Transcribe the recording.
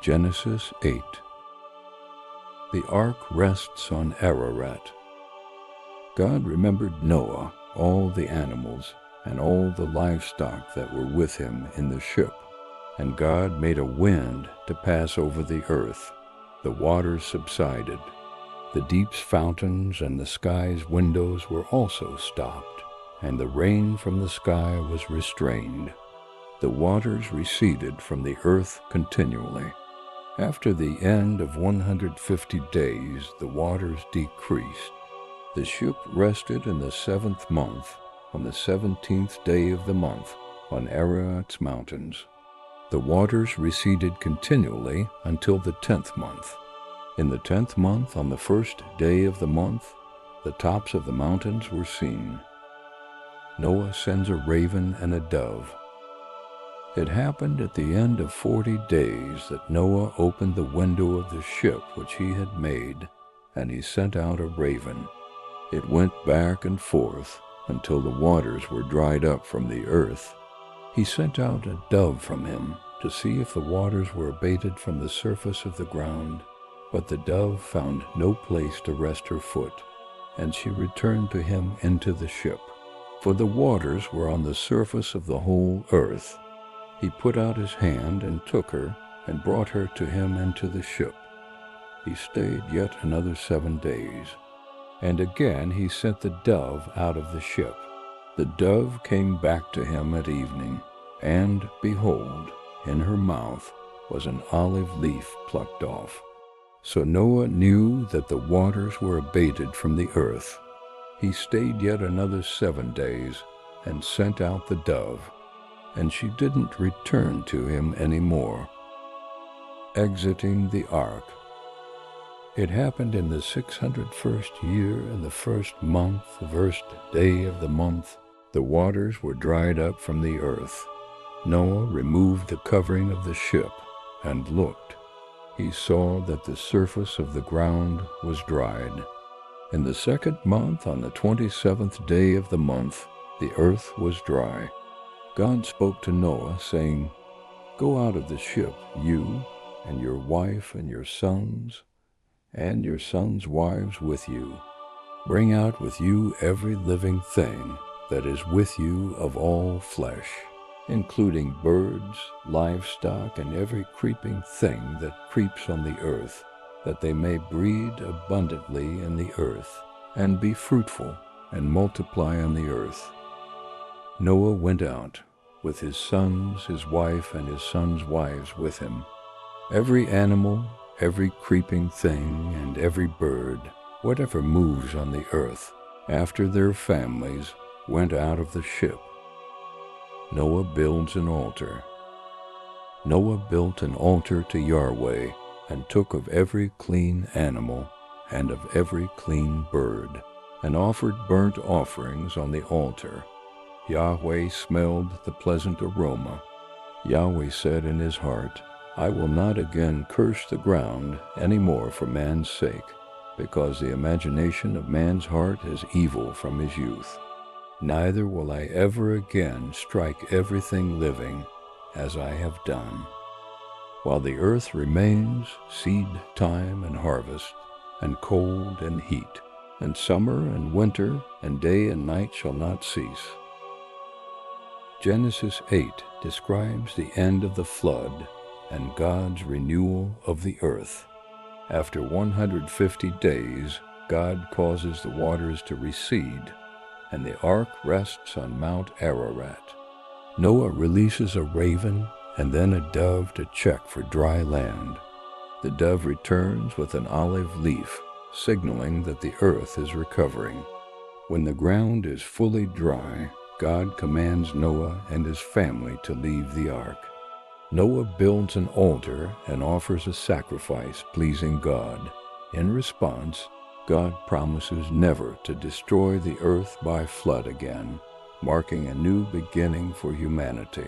Genesis 8. The ark rests on Ararat. God remembered Noah, all the animals, and all the livestock that were with him in the ship. And God made a wind to pass over the earth. The waters subsided. The deep's fountains and the sky's windows were also stopped, and the rain from the sky was restrained. The waters receded from the earth continually. After the end of 150 days, the waters decreased. The ship rested in the 7th month, on the 17th day of the month, on Ararat's mountains. The waters receded continually until the 10th month. In the 10th month, on the 1st day of the month, the tops of the mountains were seen. Noah sends a raven and a dove. It happened at the end of 40 days that Noah opened the window of the ship which he had made, and he sent out a raven. It went back and forth until the waters were dried up from the earth. He sent out a dove from him to see if the waters were abated from the surface of the ground. But the dove found no place to rest her foot, and she returned to him into the ship. For the waters were on the surface of the whole earth. He put out his hand and took her, and brought her to him into the ship. He stayed yet another 7 days. And again he sent the dove out of the ship. The dove came back to him at evening, and, behold, in her mouth was an olive leaf plucked off. So Noah knew that the waters were abated from the earth. He stayed yet another 7 days, and sent out the dove, and she didn't return to him any more. Exiting the ark. It happened in the 601st year, in the 1st month, the 1st day of the month, the waters were dried up from the earth. Noah removed the covering of the ship, and looked. He saw that the surface of the ground was dried. In the 2nd month, on the 27th day of the month, the earth was dry. God spoke to Noah, saying, Go out of the ship, you, and your wife, and your sons, and your sons' wives with you. Bring out with you every living thing that is with you of all flesh, including birds, livestock, and every creeping thing that creeps on the earth, that they may breed abundantly in the earth, and be fruitful, and multiply on the earth. Noah went out, with his sons, his wife, and his sons' wives with him. Every animal, every creeping thing, and every bird, whatever moves on the earth, after their families, went out of the ship. Noah builds an altar. Noah built an altar to Yahweh, and took of every clean animal, and of every clean bird, and offered burnt offerings on the altar. Yahweh smelled the pleasant aroma. Yahweh said in his heart, I will not again curse the ground any more for man's sake, because the imagination of man's heart is evil from his youth. Neither will I ever again strike everything living as I have done. While the earth remains, seed time and harvest, and cold and heat, and summer and winter, and day and night shall not cease. Genesis 8 describes the end of the flood and God's renewal of the earth. After 150 days, God causes the waters to recede, and the ark rests on Mount Ararat. Noah releases a raven and then a dove to check for dry land. The dove returns with an olive leaf, signaling that the earth is recovering. When the ground is fully dry, God commands Noah and his family to leave the ark. Noah builds an altar and offers a sacrifice pleasing God. In response, God promises never to destroy the earth by flood again, marking a new beginning for humanity.